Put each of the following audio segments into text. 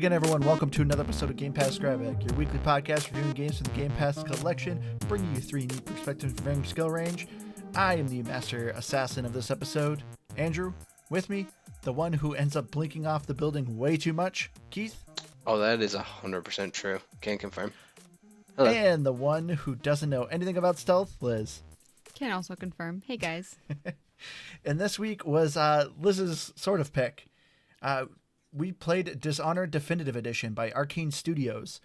again, everyone. Welcome to another episode of Game Pass Grab Bag, your weekly podcast reviewing games from the Game Pass collection, bringing you three neat perspectives from varying skill range. I am the master assassin of this episode, Andrew. With me, the one who ends up blinking off the building way too much, Keith. Oh, that is 100% true. Can confirm. Hello. And the one who doesn't know anything about stealth, Liz. Can also confirm. Hey, guys. And this week was Liz's sort of pick. We played Dishonored Definitive Edition by Arkane Studios.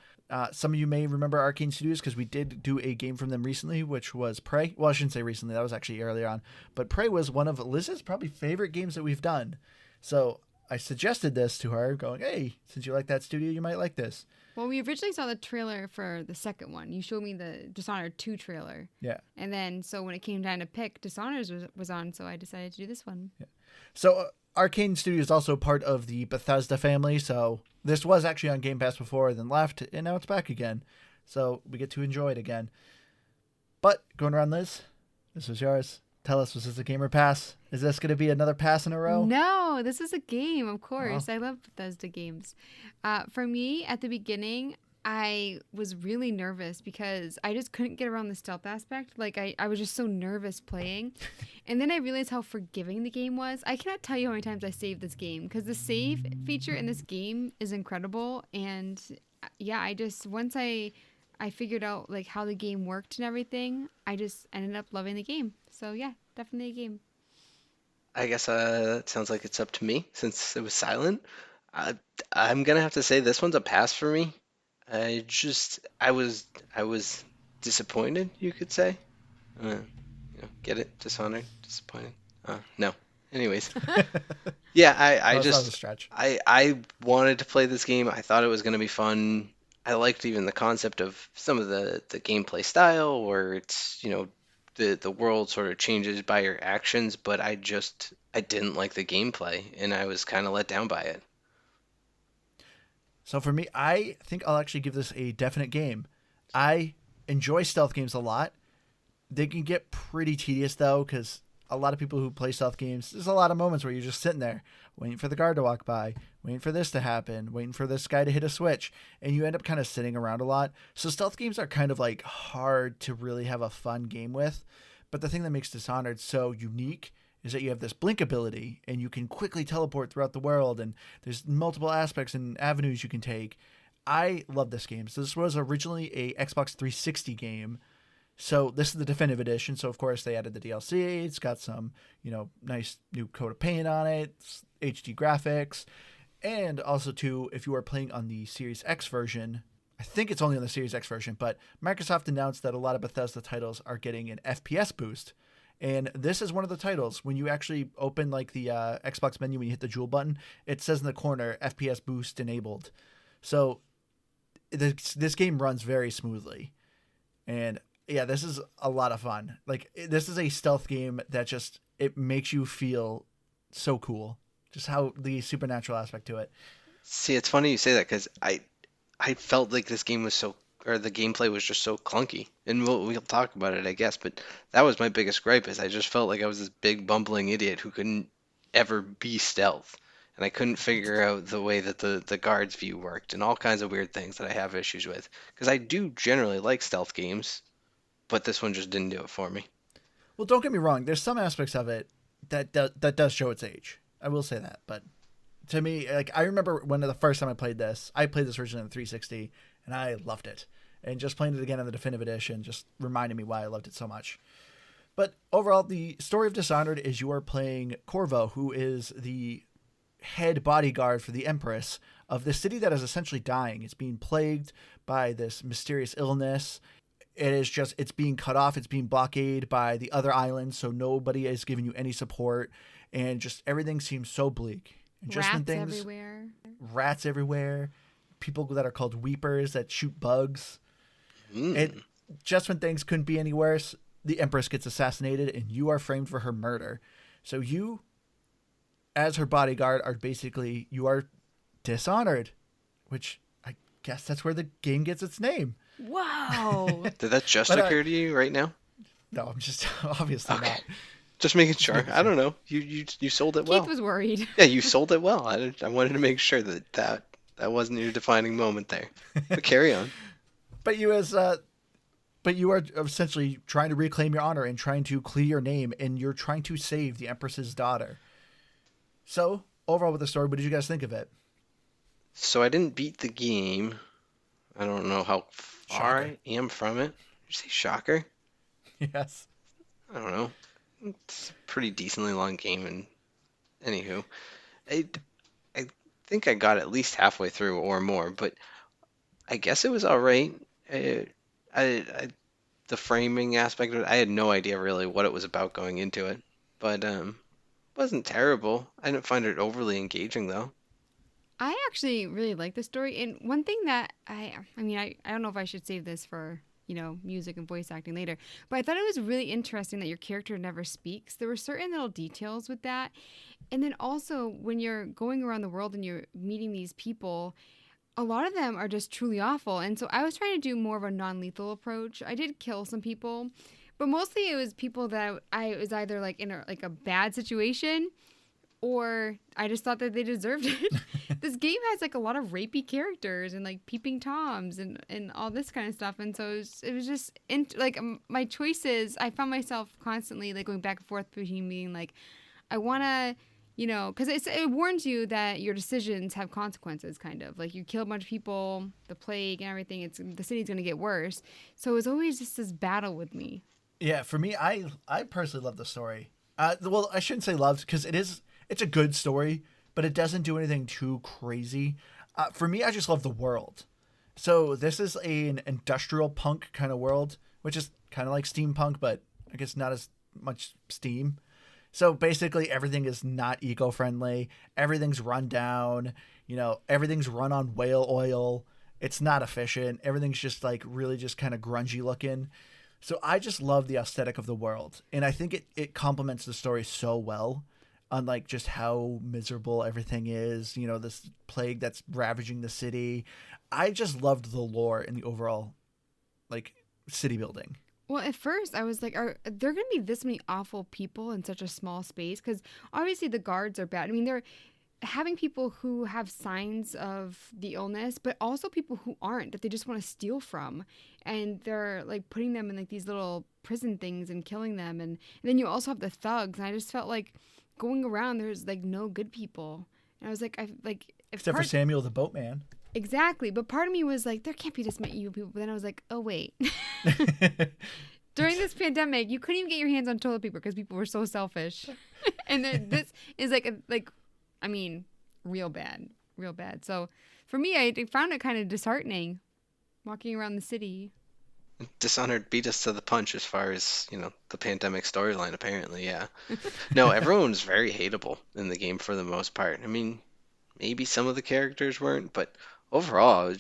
Some of you may remember Arkane Studios because we did do a game from them recently, which was Prey. Well, I shouldn't say recently. That was actually earlier on. But Prey was one of Liz's probably favorite games that we've done. So I suggested this to her, going, hey, since you like that studio, you might like this. Well, we originally saw the trailer for the second one. You showed me the Dishonored 2 trailer. Yeah. And then, so when it came time to pick, Dishonored was on, so I decided to do this one. Yeah. So Arkane Studios is also part of the Bethesda family, so this was actually on Game Pass before, then left, and now it's back again. So we get to enjoy it again. But, going around, Liz, this was yours. Tell us, was this a Gamer Pass? Is this going to be another pass in a row? No, this is a game, of course. Oh. I love Bethesda games. For me, at the beginning, I was really nervous because I just couldn't get around the stealth aspect. Like, I was just so nervous playing. And then I realized how forgiving the game was. I cannot tell you how many times I saved this game because the save feature in this game is incredible. And yeah, once I figured out like how the game worked and everything, I just ended up loving the game. So yeah, definitely a game. I guess it sounds like it's up to me since it was silent. I'm gonna have to say this one's a pass for me. I was disappointed, you could say. Get it? Dishonored, disappointed. No. Anyways, yeah, I That was just a stretch. I wanted to play this game. I thought it was gonna be fun. I liked even the concept of some of the gameplay style, where it's the world sort of changes by your actions, but I didn't like the gameplay, and I was kind of let down by it. So for me, I think I'll actually give this a definite game. I enjoy stealth games a lot. They can get pretty tedious, though, because a lot of people who play stealth games, there's a lot of moments where you're just sitting there waiting for the guard to walk by, waiting for this to happen, waiting for this guy to hit a switch, and you end up kind of sitting around a lot. So stealth games are kind of like hard to really have a fun game with. But the thing that makes Dishonored so unique is that you have this blink ability and you can quickly teleport throughout the world, and there's multiple aspects and avenues you can take. I love this game. So this was originally a Xbox 360 game. So this is the definitive edition. So of course they added the DLC. It's got some, nice new coat of paint on it, HD graphics. And also too, if you are playing on the Series X version, I think it's only on the Series X version, but Microsoft announced that a lot of Bethesda titles are getting an FPS boost. And this is one of the titles. When you actually open like the Xbox menu, when you hit the jewel button, it says in the corner, FPS boost enabled. So this game runs very smoothly. And yeah, this is a lot of fun. Like, this is a stealth game that it makes you feel so cool. Just how the supernatural aspect to it. See, it's funny you say that because I felt like this game was the gameplay was just so clunky, and we'll talk about it, I guess. But that was my biggest gripe, is I just felt like I was this big bumbling idiot who couldn't ever be stealth, and I couldn't figure out the way that the guard's view worked, and all kinds of weird things that I have issues with. Because I do generally like stealth games, but this one just didn't do it for me. Well, don't get me wrong. There's some aspects of it that does show its age. I will say that, but to me, like, I remember when the first time I played this originally on the 360, and I loved it. And just playing it again in the Definitive Edition just reminded me why I loved it so much. But overall, the story of Dishonored is you are playing Corvo, who is the head bodyguard for the empress of this city that is essentially dying. It's being plagued by this mysterious illness. It's being cut off. It's being blockaded by the other islands, so nobody is giving you any support. And just everything seems so bleak. And just rats everywhere. People that are called weepers that shoot bugs. And just when things couldn't be any worse, the Empress gets assassinated and you are framed for her murder. So you, as her bodyguard, you are dishonored, which I guess that's where the game gets its name. Wow. Did that just occur to you right now? No, I'm just obviously not. Just making sure. I don't know. You sold it well. Keith was worried. Yeah, you sold it well. I wanted to make sure that That wasn't your defining moment there. But carry on. But you are essentially trying to reclaim your honor and trying to clear your name, and you're trying to save the Empress's daughter. So, overall with the story, what did you guys think of it? So I didn't beat the game. I don't know how far Shocker. I am from it. Did you say shocker? Yes. I don't know. It's a pretty decently long game, and anywho, I I think I got at least halfway through or more, but I guess it was all right. I, I the framing aspect of it, I had no idea really what it was about going into it, but wasn't terrible. I didn't find it overly engaging though. I actually really like the story. And one thing that I mean, I don't know if I should save this for, music and voice acting later, but I thought it was really interesting that your character never speaks. There were certain little details with that. And then also when you're going around the world and you're meeting these people, a lot of them are just truly awful. And so I was trying to do more of a non-lethal approach. I did kill some people, but mostly it was people that I was either like in a bad situation, or I just thought that they deserved it. This game has like a lot of rapey characters and like peeping toms and all this kind of stuff, and so it was just my choices. I found myself constantly like going back and forth between being like, I want to, because it warns you that your decisions have consequences. Kind of like you kill a bunch of people, the plague and everything. The city's gonna get worse. So it was always just this battle with me. Yeah, for me, I personally love the story. Well, I shouldn't say loved because it's a good story, but it doesn't do anything too crazy. For me, I just love the world. So this is an industrial punk kind of world, which is kind of like steampunk, but I guess not as much steam. So basically, everything is not eco-friendly. Everything's run down. Everything's run on whale oil. It's not efficient. Everything's just like really just kind of grungy looking. So I just love the aesthetic of the world, and I think it complements the story so well, on like just how miserable everything is. This plague that's ravaging the city. I just loved the lore and the overall like city building. Well, at first I was like, are there going to be this many awful people in such a small space? Because obviously the guards are bad. I mean, they're having people who have signs of the illness, but also people who aren't, that they just want to steal from. And they're like putting them in like these little prison things and killing them. And then you also have the thugs. And I just felt like going around, there's like no good people. And I was like, Except for Samuel the boatman. Exactly. But part of me was like, there can't be this many evil people. But then I was like, oh, wait. During this pandemic, you couldn't even get your hands on toilet paper because people were so selfish. And then this is I mean, real bad. Real bad. So for me, I found it kind of disheartening walking around the city. Dishonored beat us to the punch as far as, the pandemic storyline, apparently, yeah. No, everyone's very hateable in the game for the most part. I mean, maybe some of the characters weren't, but overall,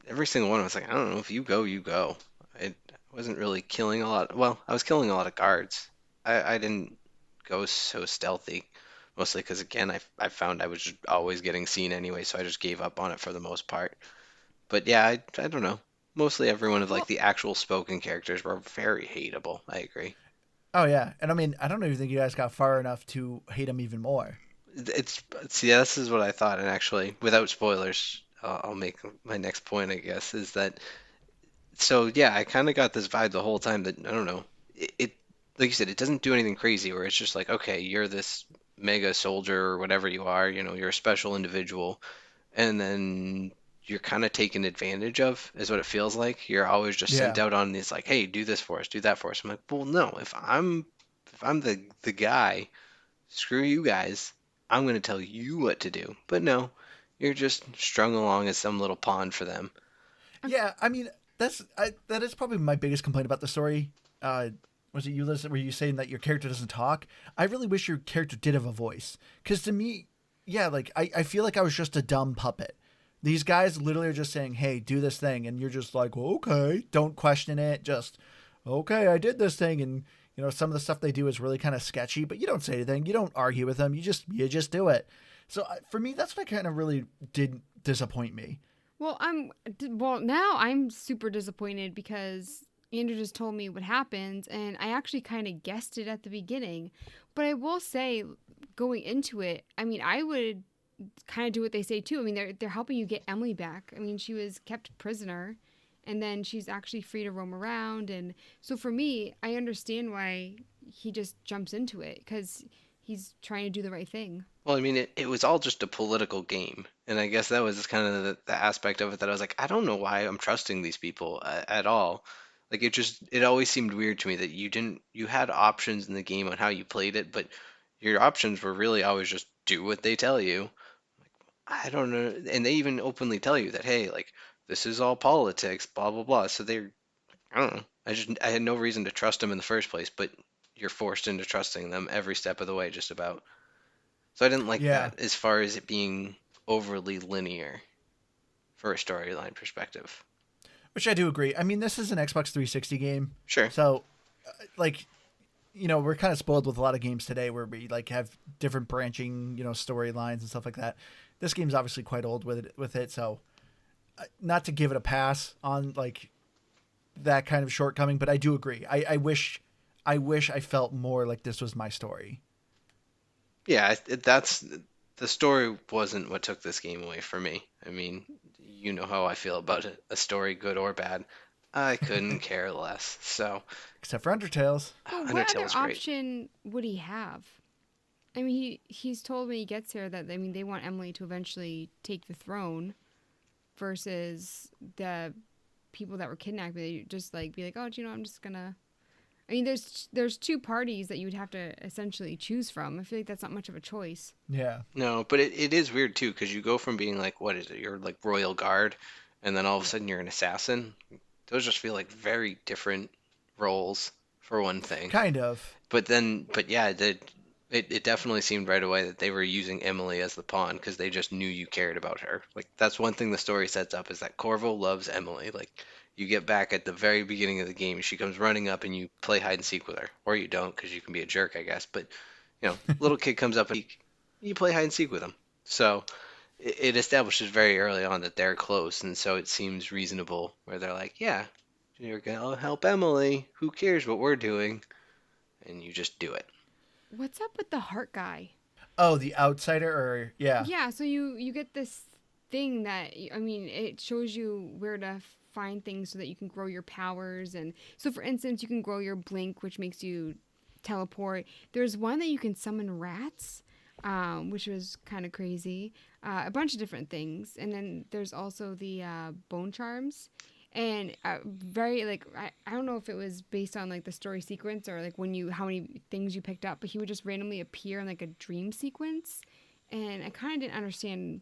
every single one was like, I don't know, if you go, you go. I wasn't really killing a lot. Well, I was killing a lot of guards. I didn't go so stealthy, mostly because, again, I found I was just always getting seen anyway, so I just gave up on it for the most part. But yeah, I don't know. Mostly everyone of like Well, the actual spoken characters were very hateable. I agree. Oh yeah, and I mean I don't even think you guys got far enough to hate him even more. It's see, this is what I thought, and actually, without spoilers, I'll make my next point, I guess, is that so yeah, I kind of got this vibe the whole time that I don't know, it like you said, it doesn't do anything crazy where it's just like, okay, you're this mega soldier or whatever you are, you're a special individual, and then you're kind of taken advantage of, is what it feels like. You're always just sent Yeah. out on these like, hey, do this for us, do that for us. I'm like, well, no, if I'm the guy, screw you guys. I'm going to tell you what to do. But no, you're just strung along as some little pawn for them. Yeah, I mean that is probably my biggest complaint about the story. Was it you, Liz? Were you saying that your character doesn't talk? I really wish your character did have a voice, because to me, yeah, like I feel like I was just a dumb puppet. These guys literally are just saying, "Hey, do this thing," and you're just like, well, "Okay," don't question it. Just okay, I did this thing, and some of the stuff they do is really kind of sketchy, but you don't say anything, you don't argue with them, you just do it. So for me, that's what kind of really did disappoint me. Well, now I'm super disappointed because Andrew just told me what happened, and I actually kind of guessed it at the beginning. But I will say, going into it, I mean, I would kind of do what they say too. I mean, they're helping you get Emily back. I mean, she was kept prisoner, and then she's actually free to roam around. And so for me, I understand why he just jumps into it, because he's trying to do the right thing. Well, I mean, it was all just a political game. And I guess that was kind of the aspect of it that I was like, I don't know why I'm trusting these people at all. Like it always seemed weird to me that you had options in the game on how you played it, but your options were really always just do what they tell you. I don't know. And they even openly tell you that, hey, like, this is all politics, blah, blah, blah. So I don't know. I had no reason to trust them in the first place, but you're forced into trusting them every step of the way, just about. So I didn't like Yeah. that as far as it being overly linear for a storyline perspective. Which I do agree. I mean, this is an Xbox 360 game. Sure. So, like, we're kind of spoiled with a lot of games today where we like have different branching, storylines and stuff like that. This game's obviously quite old with it, so not to give it a pass on like that kind of shortcoming, but I do agree. I wish I felt more like this was my story. Yeah, that's the story wasn't what took this game away from me. I mean, you know how I feel about it. A story, good or bad, I couldn't care less. So, Except for Undertales. But what other Undertale's great. option would he have? I mean, he's told when he gets here that, I mean, they want Emily to eventually take the throne versus the people that were kidnapped. They just like be like, oh, I'm just gonna. I mean, there's two parties that you would have to essentially choose from. I feel like that's not much of a choice. Yeah. No, but it is weird too, because you go from being like, what is it? You're like royal guard, and then all of a sudden you're an assassin. Those just feel like very different roles for one thing. Kind of. But yeah, it definitely seemed right away that they were using Emily as the pawn because they just knew you cared about her. Like that's one thing the story sets up is that Corvo loves Emily. Like you get back at the very beginning of the game, she comes running up and you play hide and seek with her, or you don't because you can be a jerk, I guess. But little kid comes up and you play hide and seek with him. So it establishes very early on that they're close, and so it seems reasonable where they're like, yeah, you're gonna help Emily. Who cares what we're doing? And you just do it. What's up with the heart guy? Oh, the outsider, or yeah. Yeah, so you get this thing that, I mean, it shows you where to find things so that you can grow your powers. And so, for instance, you can grow your blink, which makes you teleport. There's one that you can summon rats, which was kind of crazy. A bunch of different things. And then there's also the bone charms. And very like I don't know if it was based on like the story sequence or like how many things you picked up, but he would just randomly appear in like a dream sequence, and I kind of didn't understand.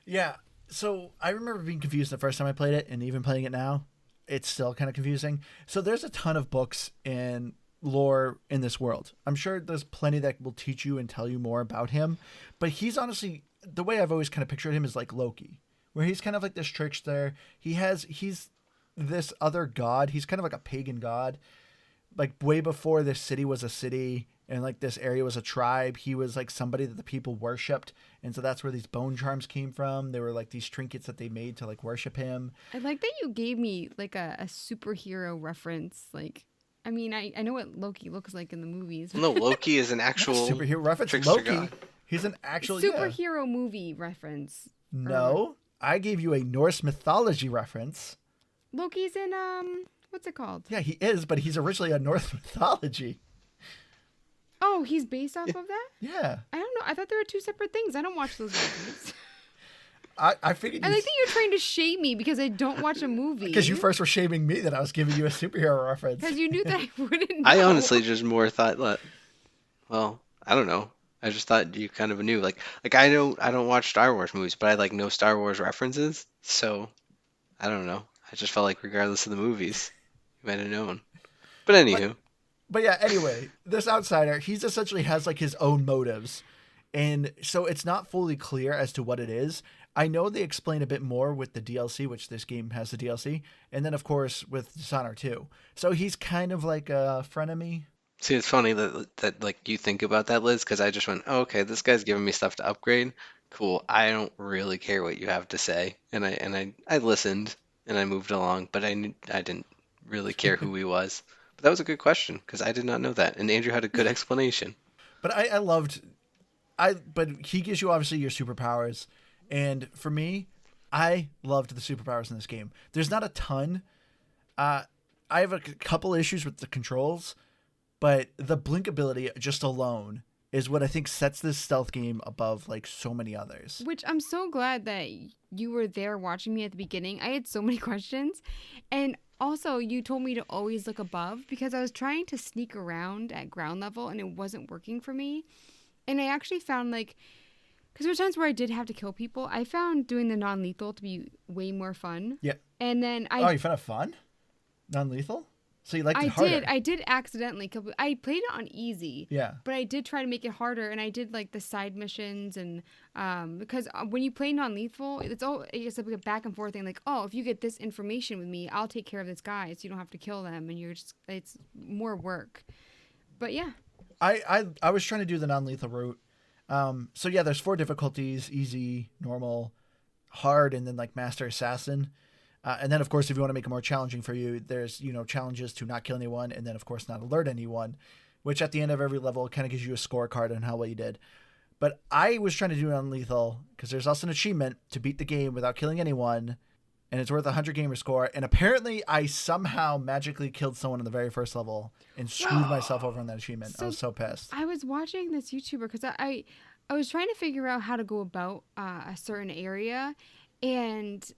Yeah. So I remember being confused the first time I played it, and even playing it now, it's still kind of confusing. So there's a ton of books and lore in this world. I'm sure there's plenty that will teach you and tell you more about him, but he's honestly, the way I've always kind of pictured him is like Loki, where he's kind of like this trickster. He's this other god. He's kind of like a pagan god. Like way before this city was a city and like this area was a tribe, he was like somebody that the people worshipped. And so that's where these bone charms came from. They were like these trinkets that they made to like worship him. I like that you gave me like a superhero reference. Like, I mean, I know what Loki looks like in the movies. No, Loki is an actual superhero reference. trickster Loki, god. he's an actual superhero movie reference. No, I gave you a Norse mythology reference. Loki's in what's it called? Yeah, he is, but he's originally a Norse mythology. Oh, he's based off of that? Yeah. I don't know. I thought there were two separate things. I don't watch those movies. I figured. I think that you're trying to shame me because I don't watch a movie. Because you first were shaming me that I was giving you a superhero reference. Because you knew that I wouldn't know. I honestly just more thought that. Well, I don't know. I just thought you kind of knew. Like I don't watch Star Wars movies, but I like know Star Wars references. So I don't know. I just felt like regardless of the movies, you might have known. But anywho. But yeah, anyway, this outsider, he's essentially has like his own motives. And so it's not fully clear as to what it is. I know they explain a bit more with the DLC, which this game has the DLC. And then, of course, with Dishonored 2. So he's kind of like a frenemy. See, it's funny that like you think about that, Liz, because I just went, oh, okay, this guy's giving me stuff to upgrade. Cool. I don't really care what you have to say. And I listened and I moved along, but I didn't really care who he was. But that was a good question because I did not know that. And Andrew had a good explanation. But I loved but he gives you obviously your superpowers, and for me, I loved the superpowers in this game. There's not a ton. I have a couple issues with the controls, but the blink ability just alone is what I think sets this stealth game above like so many others. Which I'm so glad that you were there watching me at the beginning. I had so many questions. And also, you told me to always look above because I was trying to sneak around at ground level and it wasn't working for me. And I actually found like, because there were times where I did have to kill people, I found doing the non-lethal to be way more fun. Yeah. And then Oh, you found it fun? Non-lethal? So you liked it harder? I did accidentally. I played it on easy. Yeah. But I did try to make it harder, and I did like the side missions, and because when you play non-lethal, it's like a back and forth thing. Like, oh, if you get this information with me, I'll take care of this guy, so you don't have to kill them, and it's more work. But yeah. I was trying to do the non-lethal route. So yeah, there's 4 difficulties: easy, normal, hard, and then like master assassin. And then, of course, if you want to make it more challenging for you, there's, challenges to not kill anyone and then, of course, not alert anyone, which at the end of every level kind of gives you a scorecard on how well you did. But I was trying to do non-lethal because there's also an achievement to beat the game without killing anyone, and it's worth 100 gamer score. And apparently I somehow magically killed someone in the very first level and screwed myself over on that achievement. I was so pissed. I was watching this YouTuber because I was trying to figure out how to go about a certain area, and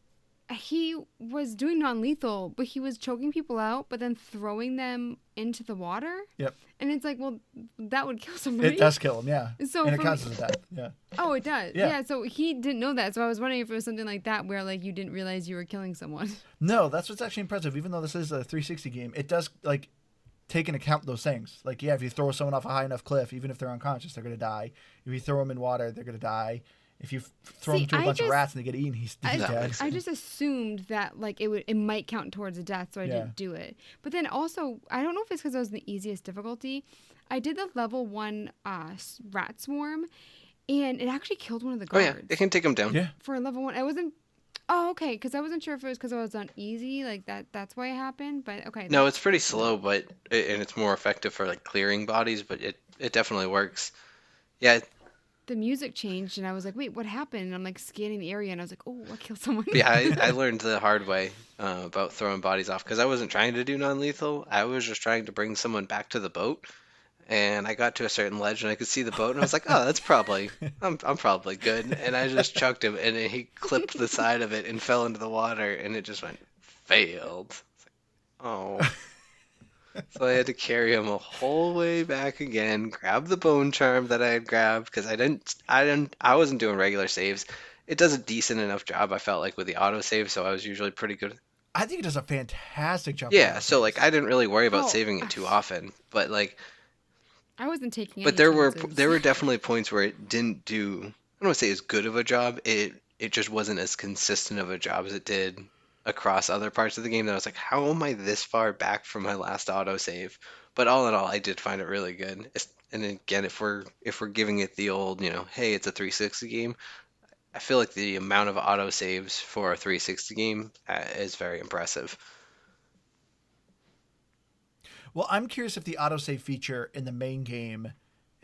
he was doing non-lethal, but he was choking people out, but then throwing them into the water. Yep. And it's like, well, that would kill somebody. It does kill him, yeah. So and it counts as a death, yeah. Oh, it does. Yeah. Yeah. So he didn't know that. So I was wondering if it was something like that where like you didn't realize you were killing someone. No, that's what's actually impressive. Even though this is a 360 game, it does like take into account those things. Like, yeah, if you throw someone off a high enough cliff, even if they're unconscious, they're going to die. If you throw them in water, they're going to die. If you throw him to a bunch of rats and they get eaten, he's dead. I just assumed that like it might count towards a death, so I didn't do it. But then also, I don't know if it's because I was in the easiest difficulty. I did the level 1 rat swarm, and it actually killed one of the guards. Oh yeah, it can take them down. Yeah. For level 1, I wasn't. Oh, okay, because I wasn't sure if it was because I was on easy, like that's why it happened. But okay. No, it's pretty slow, and it's more effective for like clearing bodies, but it definitely works. Yeah. The music changed, and I was like, wait, what happened? And I'm like scanning the area, and I was like, oh, I killed someone. Yeah, I learned the hard way about throwing bodies off because I wasn't trying to do non-lethal. I was just trying to bring someone back to the boat, and I got to a certain ledge, and I could see the boat, and I was like, oh, that's probably, I'm probably good. And I just chucked him, and he clipped the side of it and fell into the water, and it just went, failed. It's like, oh. So I had to carry him a whole way back again, grab the bone charm that I had grabbed because I wasn't doing regular saves. It does a decent enough job, I felt like, with the autosave, so I was usually pretty good. I think it does a fantastic job. Yeah, so like I didn't really worry about saving it too often, but like I wasn't taking. But there were definitely points where it didn't do. I don't want to say as good of a job. It just wasn't as consistent of a job as it did across other parts of the game. That I was like, how am I this far back from my last autosave? But all in all, I did find it really good. And again, if we're giving it the old, hey, it's a 360 game, I feel like the amount of autosaves for a 360 game is very impressive. Well, I'm curious if the autosave feature in the main game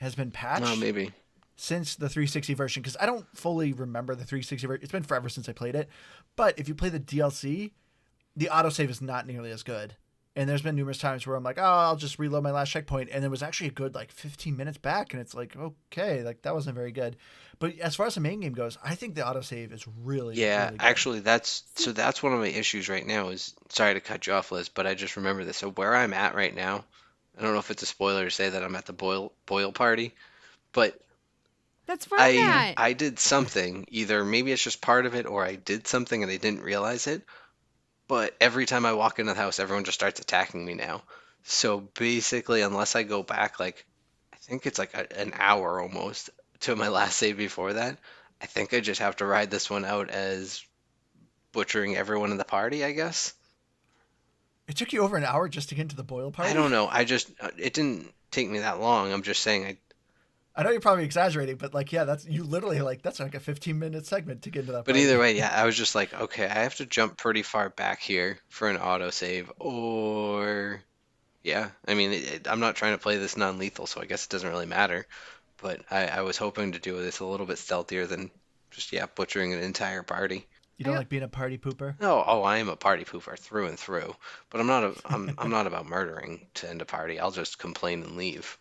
has been patched. Oh, maybe. Since the 360 version, because I don't fully remember the 360 version. It's been forever since I played it. But if you play the DLC, the autosave is not nearly as good. And there's been numerous times where I'm like, oh, I'll just reload my last checkpoint. And it was actually a good, 15 minutes back. And it's like, okay, that wasn't very good. But as far as the main game goes, I think the autosave is really, yeah, really good. Actually, that's one of my issues right now is, sorry to cut you off, Liz, but I just remember this. So where I'm at right now, I don't know if it's a spoiler to say that I'm at the boil party, but that's from that. I did something, either maybe it's just part of it or I did something and I didn't realize it. But every time I walk into the house, everyone just starts attacking me now. So basically, unless I go back, I think it's an hour almost to my last save before that, I think I just have to ride this one out as butchering everyone in the party, I guess. It took you over an hour just to get into the boil party? I don't know. It didn't take me that long. I'm just saying I know you're probably exaggerating, but that's you literally that's like a 15-minute segment to get into that. But either way, yeah, I was just like, okay, I have to jump pretty far back here for an autosave, or yeah, I mean, I'm not trying to play this non-lethal, so I guess it doesn't really matter. but I was hoping to do this a little bit stealthier than just butchering an entire party. You don't I like being a party pooper? Oh, I am a party pooper through and through, but I'm not about murdering to end a party. I'll just complain and leave.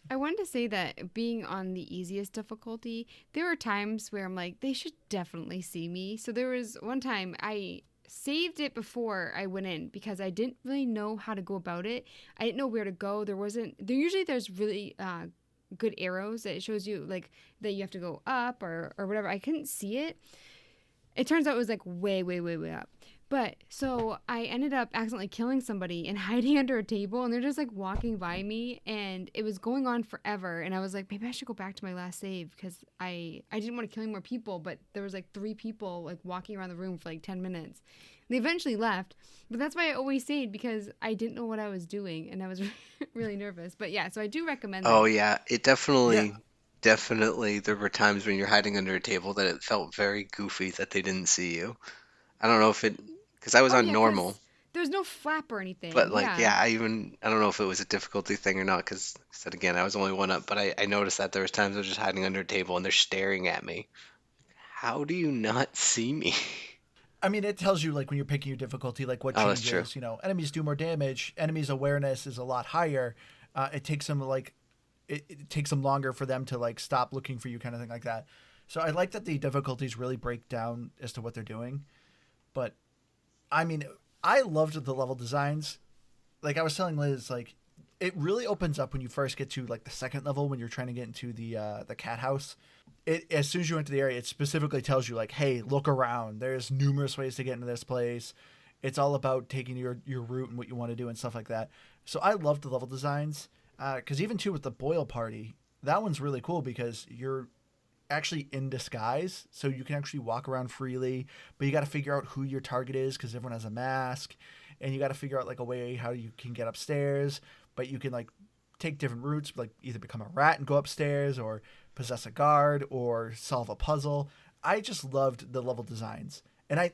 I wanted to say that being on the easiest difficulty, there were times where I'm like, they should definitely see me. So there was one time I saved it before I went in because I didn't really know how to go about it. I didn't know where to go. There's really good arrows that shows you like that you have to go up or whatever. I couldn't see it. It turns out it was like way, way, way, way up. But so I ended up accidentally killing somebody and hiding under a table, and they're just like walking by me, and it was going on forever. And I was like, maybe I should go back to my last save because I didn't want to kill any more people, but there was like 3 people like walking around the room for like 10 minutes. They eventually left, but that's why I always saved because I didn't know what I was doing, and I was really nervous. But yeah, so I do recommend Oh that. yeah, it Yeah. definitely there were times when you're hiding under a table that it felt very goofy that they didn't see you. I don't know if it because I was Oh on yeah, normal, because there's no flap or anything. but like Yeah. yeah, I don't know if it was a difficulty thing or not because said again I was only one up, but I noticed that there was times I was just hiding under a table and they're staring at me. How do you not see me? I mean, it tells you like when you're picking your difficulty, like what Oh, that's true. changes. Enemies do more damage. Enemies' awareness is a lot higher. It takes them like it takes them longer for them to like stop looking for you, kind of thing like that. So I like that the difficulties really break down as to what they're doing. But I mean, I loved the level designs. Like I was telling Liz, like it really opens up when you first get to like the second level when you're trying to get into the cat house. It as soon as you enter the area, it specifically tells you like, hey, look around. There's numerous ways to get into this place. It's all about taking your route and what you want to do and stuff like that. So I loved the level designs because even too with the Boyle party, that one's really cool because you're actually in disguise, so you can actually walk around freely. But you got to figure out who your target is because everyone has a mask, and you got to figure out like a way how you can get upstairs. But you can like take different routes, like either become a rat and go upstairs, or possess a guard, or solve a puzzle. I just loved the level designs, and I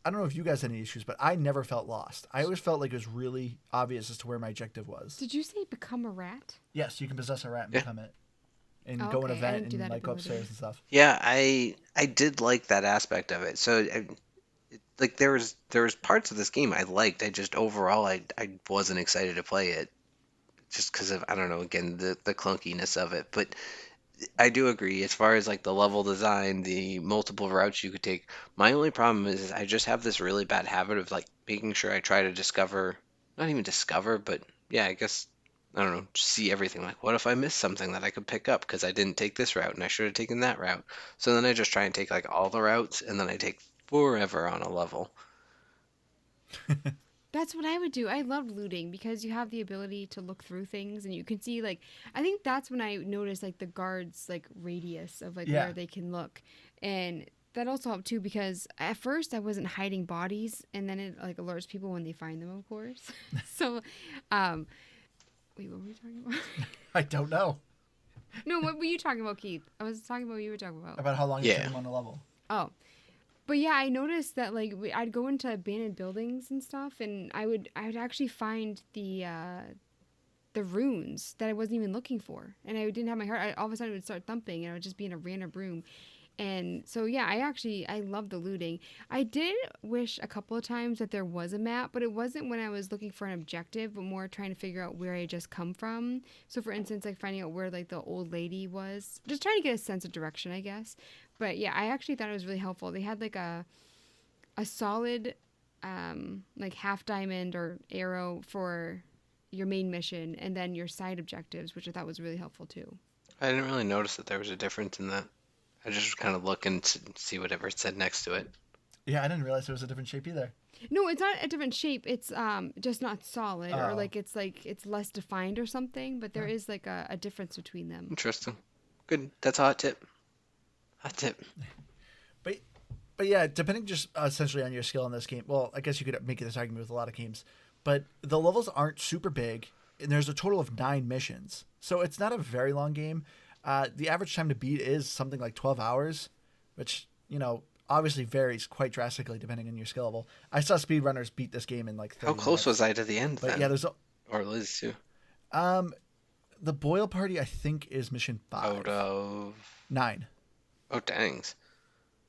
don't know if you guys had any issues, but I never felt lost. I always felt like it was really obvious as to where my objective was. Did you say become a rat? Yes, you can possess a rat and Yeah. become it, and Oh, go an okay. I event didn't do and that like go ability. upstairs and stuff. Yeah, I did like that aspect of it. So like there was parts of this game I liked. I just overall I wasn't excited to play it just because of I don't know again the clunkiness of it. But I do agree as far as like the level design, the multiple routes you could take. My only problem is I just have this really bad habit of like making sure I try to discover, not even discover, but yeah, I guess I don't know, just see everything. Like, what if I missed something that I could pick up because I didn't take this route and I should have taken that route? So then I just try and take like all the routes and then I take forever on a level. That's what I would do. I loved looting because you have the ability to look through things and you can see like I think that's when I noticed like the guards like radius of like Yeah. where they can look. And that also helped too because at first I wasn't hiding bodies and then it like alerts people when they find them, of course. So um wait, what were we talking about? I don't know No, what were you talking about, Keith? I was talking about what you were talking about. about how long it took Yeah. them on the level. Oh. But yeah, I noticed that like I'd go into abandoned buildings and stuff, and I would actually find the runes that I wasn't even looking for, and I didn't have my heart. All of a sudden, it would start thumping, and I would just be in a random room. And so yeah, I love the looting. I did wish a couple of times that there was a map, but it wasn't when I was looking for an objective, but more trying to figure out where I just come from. So for instance, like finding out where like the old lady was, just trying to get a sense of direction, I guess. But yeah, I actually thought it was really helpful. They had like a solid like half diamond or arrow for your main mission and then your side objectives, which I thought was really helpful too. I didn't really notice that there was a difference in that. I just was kind of looking to see whatever it said next to it. Yeah, I didn't realize there was a different shape either. No, it's not a different shape. It's just not solid or Oh. like it's less defined or something, but there is like a difference between them. Interesting. Good. That's a hot tip. Hot tip. But but yeah, depending just essentially on your skill in this game. Well, I guess you could make this argument with a lot of games, but the levels aren't super big, and there's a total of 9 missions, so it's not a very long game. The average time to beat is something like 12 hours, which obviously varies quite drastically depending on your skill level. I saw speedrunners beat this game in like 30 How close minutes. was I to the end But then? yeah, there's Or Liz too. um the Boyle party, I think, is mission 5. Out of 9. oh dangs,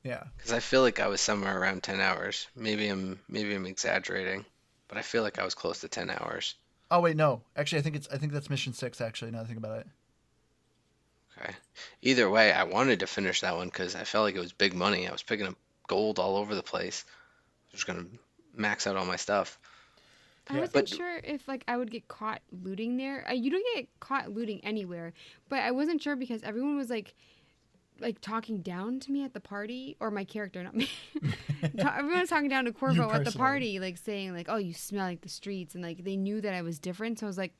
Yeah. because I feel like I was somewhere around 10 hours. Maybe I'm exaggerating, but I feel like I was close to 10 hours. Oh wait, no. Actually, I think that's mission 6. Actually, now that I think about it. Okay. Either way, I wanted to finish that one because I felt like it was big money. I was picking up gold all over the place. I was gonna max out all my stuff. I Yeah. wasn't sure if like I would get caught looting there. You don't get caught looting anywhere, but I wasn't sure because everyone was like talking down to me at the party, or my character, not me. Everyone was talking down to Corvo at the personally. party, like saying like, "Oh, you smell like the streets," and like they knew that I was different. So I was like,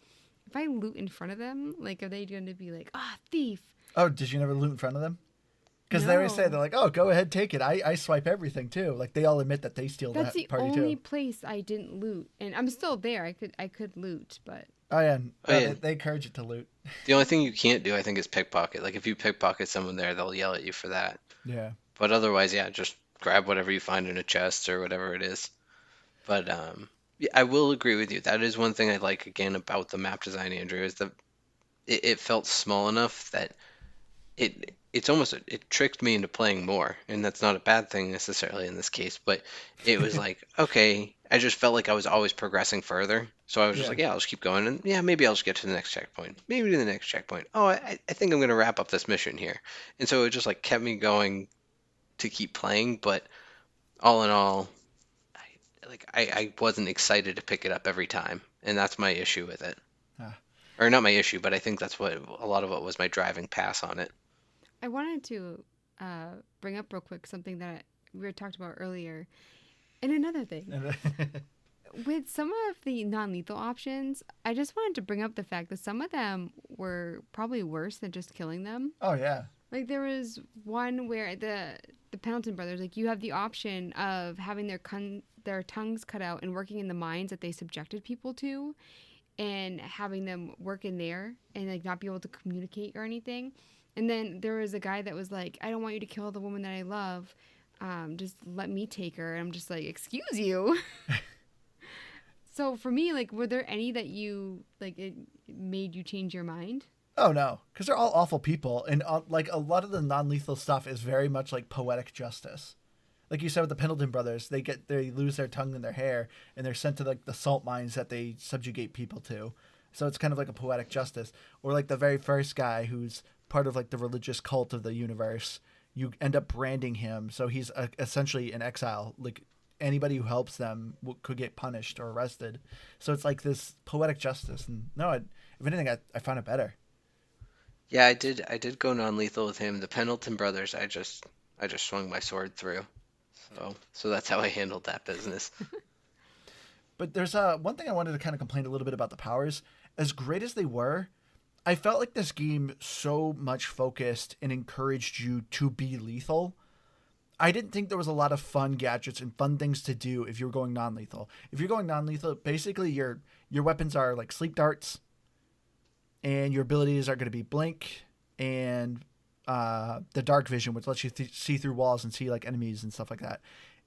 if I loot in front of them, like, are they going to be like, "Ah, thief"? Oh, did you never loot in front of them? Because they always say, No. they're like, oh, go ahead, take it. I swipe everything too. Like they all admit that they steal That's that the party only too. place I didn't loot, and I'm still there. I could loot, but Oh yeah, Oh, yeah. they encourage you to loot. The only thing you can't do, I think, is pickpocket. Like if you pickpocket someone there, they'll yell at you for that. Yeah. But otherwise, yeah, just grab whatever you find in a chest or whatever it is. But yeah, I will agree with you. That is one thing I like again about the map design, Andrew, is that it felt small enough that it's almost it tricked me into playing more, and that's not a bad thing necessarily in this case. But it was like, okay, I just felt like I was always progressing further. So I was just Yeah. like, yeah, I'll just keep going, and yeah, maybe I'll just get to the next checkpoint, maybe to the next checkpoint. Oh, I think I'm gonna wrap up this mission here, and so it just like kept me going to keep playing. But all in all, I wasn't excited to pick it up every time, and that's my issue with it. Ah. Or not my issue, but I think that's what a lot of what was my driving pass on it. I wanted to bring up real quick something that we were talked about earlier. And another thing, with some of the non-lethal options, I just wanted to bring up the fact that some of them were probably worse than just killing them. Oh yeah. Like there was one where the Pendleton brothers, like you have the option of having their tongues cut out and working in the mines that they subjected people to, and having them work in there and like not be able to communicate or anything. And then there was a guy that was like, "I don't want you to kill the woman that I love. Just let me take her." And I'm just like, "Excuse you." So for me, like, were there any that you like it made you change your mind? Oh no, because they're all awful people, and like a lot of the non-lethal stuff is very much like poetic justice. Like you said with the Pendleton brothers, they lose their tongue and their hair, and they're sent to like the salt mines that they subjugate people to. So it's kind of like a poetic justice. Or like the very first guy who's part of like the religious cult of the universe, you end up branding him, so he's essentially an exile. Like anybody who helps them could get punished or arrested. So it's like this poetic justice. And no, if anything, I found it better. Yeah, I did go non-lethal with him. The Pendleton brothers, I just swung my sword through. So that's how I handled that business. But there's one thing I wanted to kind of complain a little bit about the powers. As great as they were, I felt like this game so much focused and encouraged you to be lethal. I didn't think there was a lot of fun gadgets and fun things to do if you were going non-lethal. If you're going non-lethal, basically your weapons are like sleep darts, and your abilities are going to be blink and the dark vision, which lets you see through walls and see like enemies and stuff like that.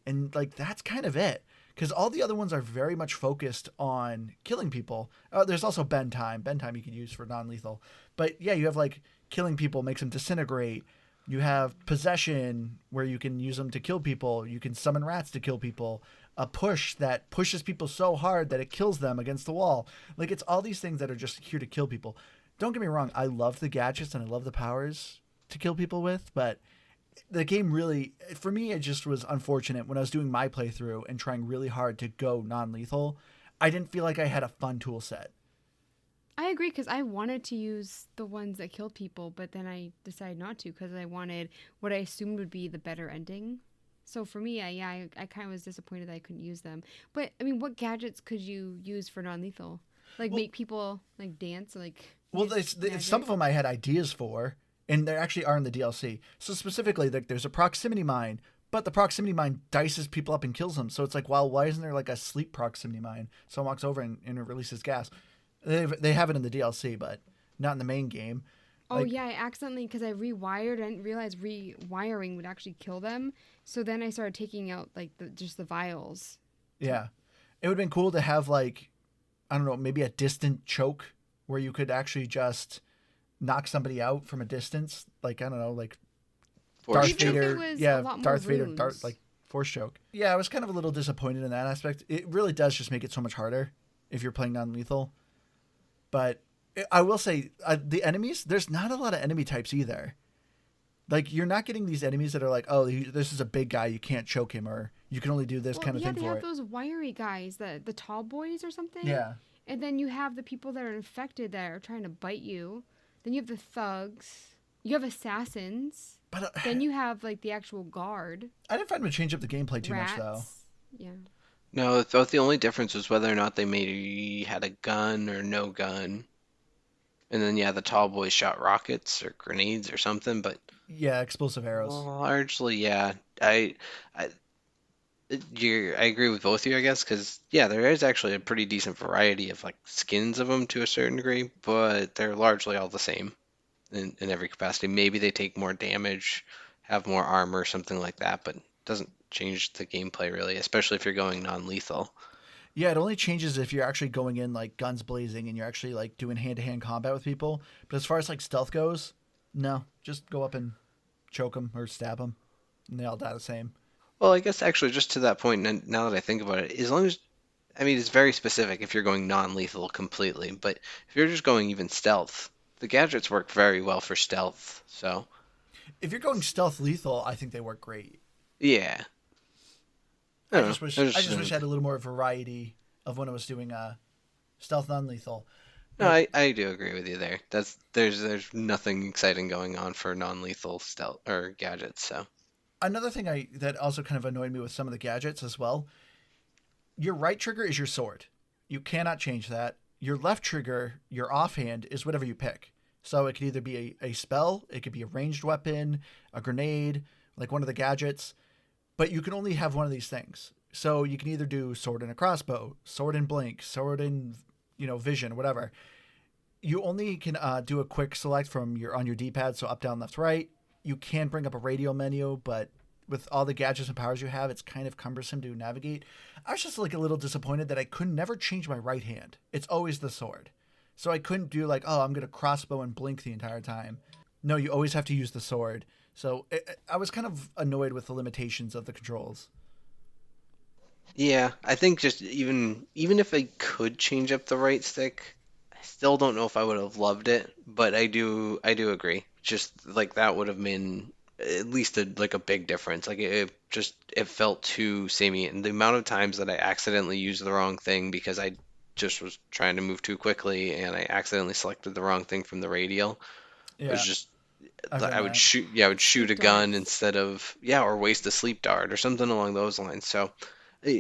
And like that's kind of it, because all the other ones are very much focused on killing people. There's also bend time you could use for non-lethal. But yeah, you have like killing people makes them disintegrate. You have possession, where you can use them to kill people. You can summon rats to kill people. A push that pushes people so hard that it kills them against the wall. Like, it's all these things that are just here to kill people. Don't get me wrong, I love the gadgets and I love the powers to kill people with, but the game really, for me, it just was unfortunate when I was doing my playthrough and trying really hard to go non-lethal. I didn't feel like I had a fun tool set. I agree, because I wanted to use the ones that killed people, but then I decided not to because I wanted what I assumed would be the better ending. So for me, I kind of was disappointed that I couldn't use them. But I mean, what gadgets could you use for non-lethal? Like make people like dance, like. Well, some of them I had ideas for, and they actually are in the DLC. So specifically, like there's a proximity mine, but the proximity mine dices people up and kills them. So it's like, well, why isn't there like a sleep proximity mine? Someone walks over and it releases gas. They have it in the DLC, but not in the main game. Oh, yeah, I accidentally, because I rewired, I didn't realize rewiring would actually kill them. So then I started taking out, like, just the vials. Yeah. It would have been cool to have, like, I don't know, maybe a distant choke where you could actually just knock somebody out from a distance, like I don't know, like Force Darth Even if choke. it Vader. was a Yeah, lot more Darth Vader, rooms. like force choke. Yeah, I was kind of a little disappointed in that aspect. It really does just make it so much harder if you're playing non-lethal. But I will say, the enemies, there's not a lot of enemy types either. Like, you're not getting these enemies that are like, oh, this is a big guy, you can't choke him, or you can only do this Well, kind of yeah, thing they for have it. those wiry guys, the tall boys or something. Yeah. And then you have the people that are infected that are trying to bite you. Then you have the thugs. You have assassins. But Then you have like the actual guard. I didn't find them to change up the gameplay too much, though. Rats. Yeah. No, I thought the only difference was whether or not they maybe had a gun or no gun. And then, yeah, the tall boys shot rockets or grenades or something, but Yeah, explosive arrows. largely, yeah. I, I agree with both of you, I guess, because, yeah, there is actually a pretty decent variety of, like, skins of them to a certain degree, but they're largely all the same in every capacity. Maybe they take more damage, have more armor, something like that, but it doesn't change the gameplay really, especially if you're going non-lethal. Yeah, it only changes if you're actually going in like guns blazing and you're actually like doing hand-to-hand combat with people. But as far as like stealth goes, no, just go up and choke them or stab them, and they all die the same. Well, I guess actually just to that point, and now that I think about it, as long as I mean it's very specific if you're going non-lethal completely, but if you're just going even stealth, the gadgets work very well for stealth. So, If you're going stealth lethal, I think they work great. yeah. I I don't just know. wish I had a little more variety of when I was doing stealth non-lethal. No, But I do agree with you there. There's nothing exciting going on for non-lethal stealth or gadgets, so. another thing that also kind of annoyed me with some of the gadgets as well, your right trigger is your sword. You cannot change that. Your left trigger, your offhand, is whatever you pick. So it could either be a spell, it could be a ranged weapon, a grenade, like one of the gadgets, but you can only have one of these things. So you can either do sword and a crossbow, sword and blink, sword and vision, whatever. You only can do a quick select from your on your D-pad, so up, down, left, right. You can bring up a radio menu, but with all the gadgets and powers you have, it's kind of cumbersome to navigate. I was just like a little disappointed that I could never change my right hand. It's always the sword. So I couldn't do like, oh, I'm going to crossbow and blink the entire time. No, you always have to use the sword. So I was kind of annoyed with the limitations of the controls. Yeah, I think just even if I could change up the right stick, I still don't know if I would have loved it, but I do agree. Just like that would have been at least like a big difference. Like it felt too samey, and the amount of times that I accidentally used the wrong thing because I just was trying to move too quickly and I accidentally selected the wrong thing from the radial was Yeah, just I've like, done I would that. shoot, yeah, I would shoot Sleep a gun darts. instead of, yeah, or waste a sleep dart or something along those lines. So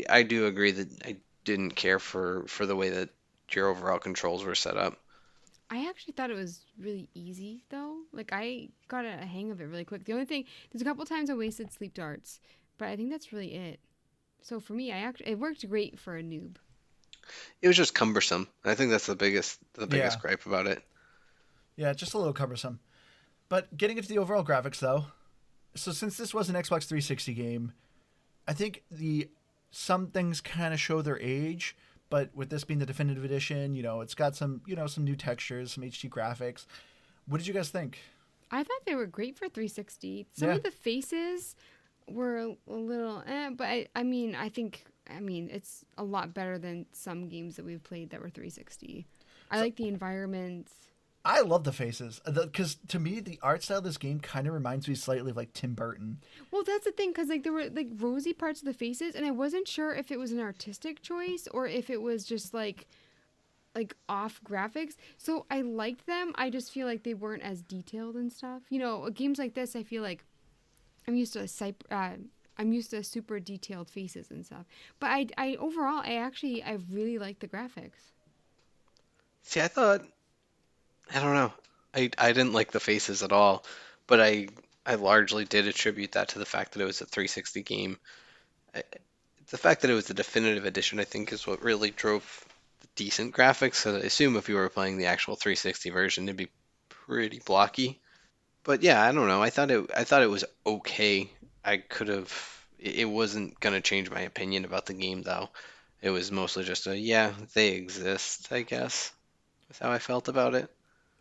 I do agree that I didn't care for the way that your overall controls were set up. I actually thought it was really easy though. Like I got a hang of it really quick. The only thing, there's a couple times I wasted sleep darts, but I think that's really it. So for me, it worked great for a noob. It was just cumbersome. I think that's the Yeah, biggest gripe about it. yeah, just a little cumbersome. But getting into the overall graphics though, so since this was an Xbox 360 game, I think the some things kind of show their age. But with this being the definitive edition, it's got some some new textures, some HD graphics. What did you guys think? I thought they were great for 360. Some Yeah, of the faces were a little but I mean it's a lot better than some games that we've played that were 360. I so like the environments. I love the faces because to me the art style of this game kind of reminds me slightly of like Tim Burton. Well, that's the thing, because like there were like rosy parts of the faces, and I wasn't sure if it was an artistic choice or if it was just like off graphics. So I liked them. I just feel like they weren't as detailed and stuff. Games like this, I feel like I'm used to I'm used to super detailed faces and stuff. But I overall, I really like the graphics. See, I don't know. I didn't like the faces at all, but I largely did attribute that to the fact that it was a 360 game. I, the fact that it was the definitive edition, I think, is what really drove the decent graphics. So I assume if you were playing the actual 360 version, it'd be pretty blocky. But yeah, I don't know. I thought it was okay. I could have. It wasn't gonna change my opinion about the game though. It was mostly just a yeah, they exist, I guess. That's how I felt about it.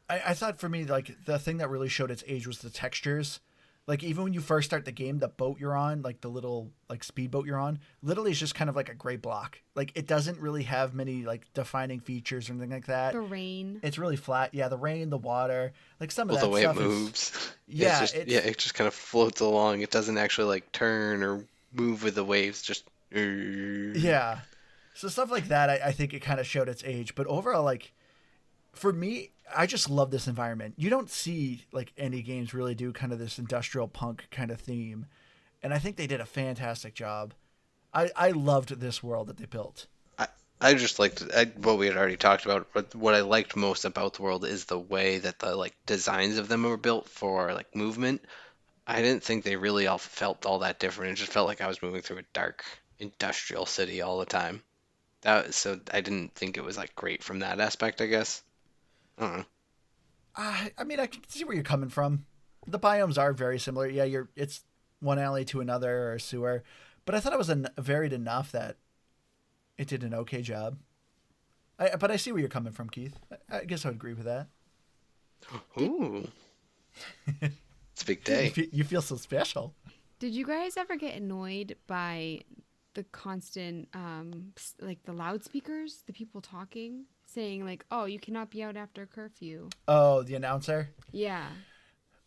I thought for me, like, the thing that really showed its age was the textures. Like, even when you first start the game, the boat you're on, like the little, like, speedboat you're on, literally is just kind of like a gray block. Like, it doesn't really have many, like, defining features or anything like that. The rain. It's really flat. Yeah, the rain, the water, like, some of Well, that the way it stuff is... moves. Yeah, It just kind of floats along. It doesn't actually like turn or move with the waves. Just Yeah. So stuff like that, I think it kind of showed its age. But overall, like, for me, I just love this environment. You don't see, like, any games really do kind of this industrial punk kind of theme. And I think they did a fantastic job. I loved this world that they built. I just liked what we had already talked about, but what I liked most about the world is the way that the like designs of them were built for like movement. I didn't think they really all felt all that different. It just felt like I was moving through a dark industrial city all the time. So I didn't think it was like great from that aspect, I guess. I don't know. I mean, I can see where you're coming from. The biomes are very similar. Yeah, it's one alley to another or a sewer. But I thought it was varied enough that it did an okay job. But I see where you're coming from, Keith. I guess I would agree with that. Ooh, it's a big day. You feel so special. Did you guys ever get annoyed by the constant, like the loudspeakers, the people talking, saying like, "Oh, you cannot be out after curfew"? Oh, the announcer? Yeah.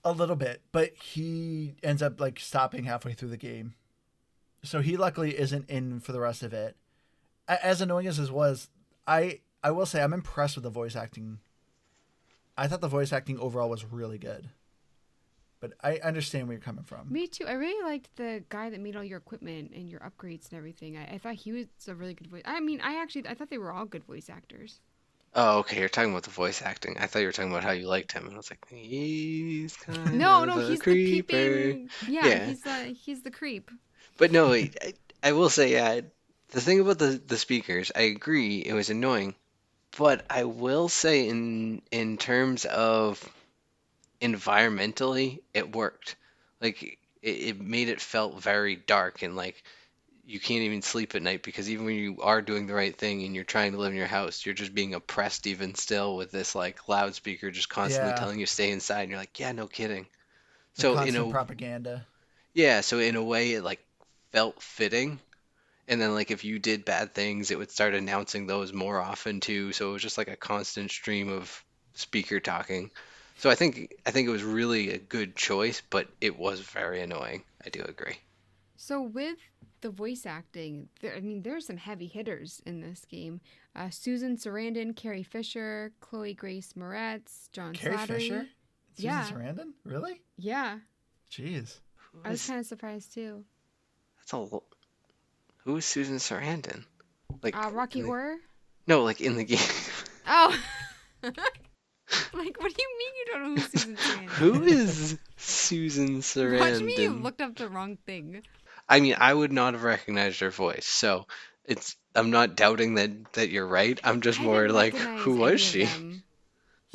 A little bit, but he ends up like stopping halfway through the game. So he luckily isn't in for the rest of it. As annoying as this was, I will say I'm impressed with the voice acting. I thought the voice acting overall was really good. But I understand where you're coming from. Me too. I really liked the guy that made all your equipment and your upgrades and everything. I thought he was a really good voice. I mean, I thought they were all good voice actors. Oh, okay. You're talking about the voice acting. I thought you were talking about how you liked him, and I was like, he's kind No, of a he's creeper. the peeping. Yeah, Yeah. he's the creep. But no, I will say, the thing about the speakers, I agree, it was annoying. But I will say, in terms of environmentally, it worked. Like it made it felt very dark and like you can't even sleep at night because even when you are doing the right thing and you're trying to live in your house, you're just being oppressed even still with this like loudspeaker just constantly Yeah, telling you stay inside and you're like, yeah, no kidding. the So constant propaganda. yeah, so in a way it like felt fitting. And then like if you did bad things, it would start announcing those more often too. So it was just like a constant stream of speaker talking. So I think it was really a good choice, but it was very annoying. I do agree. So with the voice acting, there's some heavy hitters in this game. Susan Sarandon, Carrie Fisher, Chloe Grace Moretz, John Carrie Slattery. Fisher? Susan Yeah. Sarandon? Really? Yeah, Jeez. I was kind of surprised too. That's a who is Susan Sarandon? Like Rocky in the- Horror. No, like in the game. Oh. Like, what do you mean you don't know who Susan Sarandon is? Who is Susan Watch me, you Sarandon? looked up the wrong thing. I mean, I would not have recognized her voice, so I'm not doubting that you're right. I'm just I more didn't like, recognize who any was of she? them.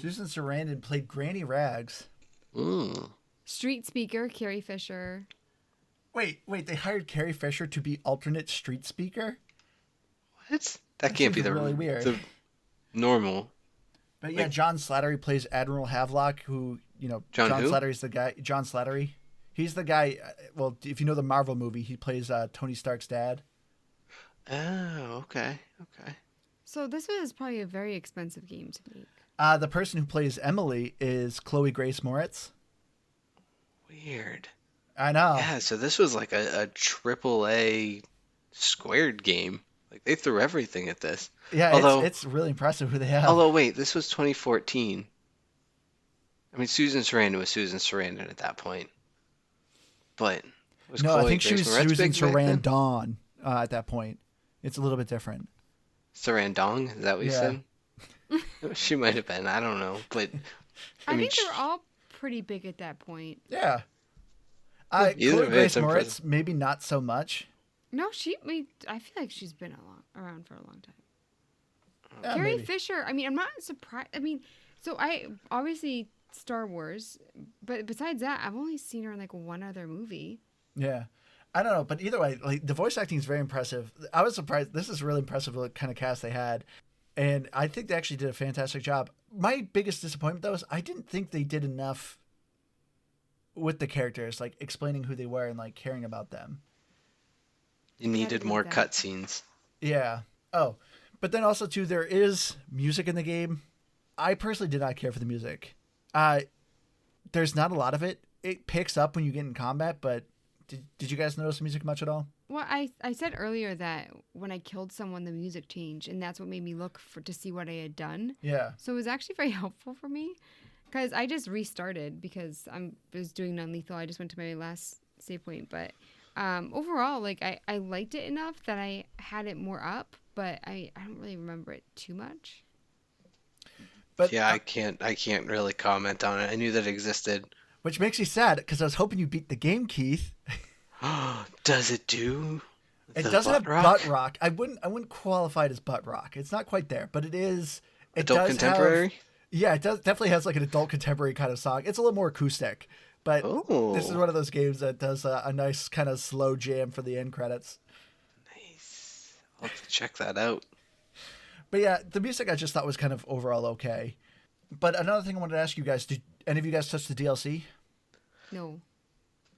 Susan Sarandon played Granny Rags. Mm. Street speaker, Carrie Fisher. Wait, they hired Carrie Fisher to be alternate street speaker? What? That can't be seems the really weird. the normal. But yeah, Like- John Slattery plays Admiral Havelock, who, John who? Slattery's the guy. John Slattery. He's the guy, well, if you know the Marvel movie, he plays Tony Stark's dad. Oh, okay. So this was probably a very expensive game to make. The person who plays Emily is Chloe Grace Moretz. Weird. I know. Yeah, so this was like a triple A squared game. Like they threw everything at this. Yeah, Although- it's really impressive who they have. Although wait, this was 2014. I mean, Susan Sarandon was Susan Sarandon at that point. But was no, Chloe I think she Grace was Moretz Susan big back then? Sarandon at that point. It's a little bit different. Sarandong, is that what you Yeah. said? She might have been. I don't know, but I mean, think they were all pretty big at that point. Yeah. Either Chloe way, Grace it's Moretz, impressive. maybe not so much. No, I feel like she's been around for a long time. Yeah, Carrie maybe. Fisher, I'm not surprised. So I obviously Star Wars, but besides that, I've only seen her in like one other movie. Yeah. I don't know, but either way, like the voice acting is very impressive. I was surprised. This is really impressive what kind of cast they had. And I think they actually did a fantastic job. My biggest disappointment, though, is I didn't think they did enough with the characters, like explaining who they were and like caring about them. You I needed agree more with that. cutscenes. Yeah. Oh, but then also too, there is music in the game. I personally did not care for the music. Uh, there's not a lot of it. It picks up when you get in combat, but did you guys notice the music much at all? Well, I said earlier that when I killed someone, the music changed, and that's what made me look for to see what I had done. Yeah. So it was actually very helpful for me because I just restarted because I was doing non-lethal. I just went to my last save point, but overall, like I liked it enough that I had it more up, but I don't really remember it too much. But Yeah, I can't really comment on it. I knew that it existed. which makes me sad because I was hoping you beat the game, Keith. Does it do It the doesn't have butt rock? butt rock. I wouldn't qualify it as butt rock. It's not quite there, but it is. It Adult does contemporary? have. Yeah, it does definitely has like an adult contemporary kind of song. It's a little more acoustic, but this is Oh, one of those games that does a nice kind of slow jam for the end credits. nice. I'll have to check that out. But yeah, the music I just thought was kind of overall okay. But another thing I wanted to ask you guys: did any of you guys touch the DLC? No.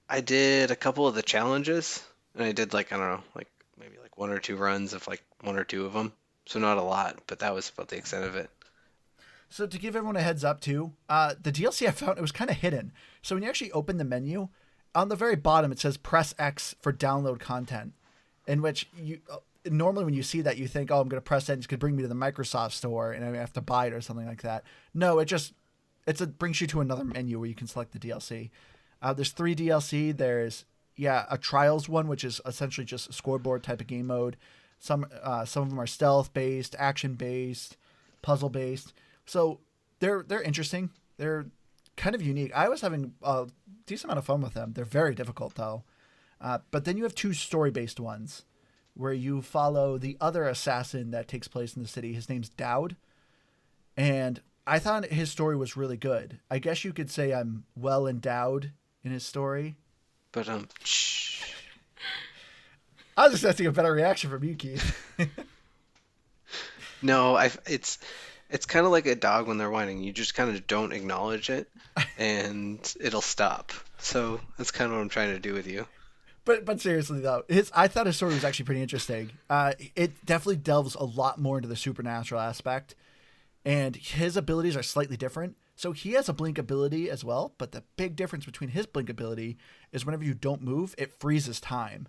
I did a couple of the challenges, and I did like, I don't know, like maybe like one or two runs of like one or two of them. So not a lot, but that was about the extent of it. So to give everyone a heads up too, the DLC I found it was kind of hidden. So when you actually open the menu, on the very bottom it says press X for download content, in which you normally when you see that you think, oh, I'm going to press that, it's going to bring me to the Microsoft store and I have to buy it or something like that. No, it brings you to another menu where you can select the DLC. There's 3 DLC. There's a trials one, which is essentially just a scoreboard type of game mode. Some of them are stealth based, action based, puzzle based. So they're interesting. They're kind of unique. I was having a decent amount of fun with them. They're very difficult though. But then you have 2 story based ones where you follow the other assassin that takes place in the city. His name's Dowd, and I thought his story was really good. I guess you could say I'm well endowed in his story. But shh. I was expecting a better reaction from you, Keith. No, it's kind of like a dog when they're whining. You just kind of don't acknowledge it, and it'll stop. So that's kind of what I'm trying to do with you. But seriously though, I thought his story was actually pretty interesting. It definitely delves a lot more into the supernatural aspect, and his abilities are slightly different. So he has a blink ability as well, but the big difference between his blink ability is whenever you don't move, it freezes time.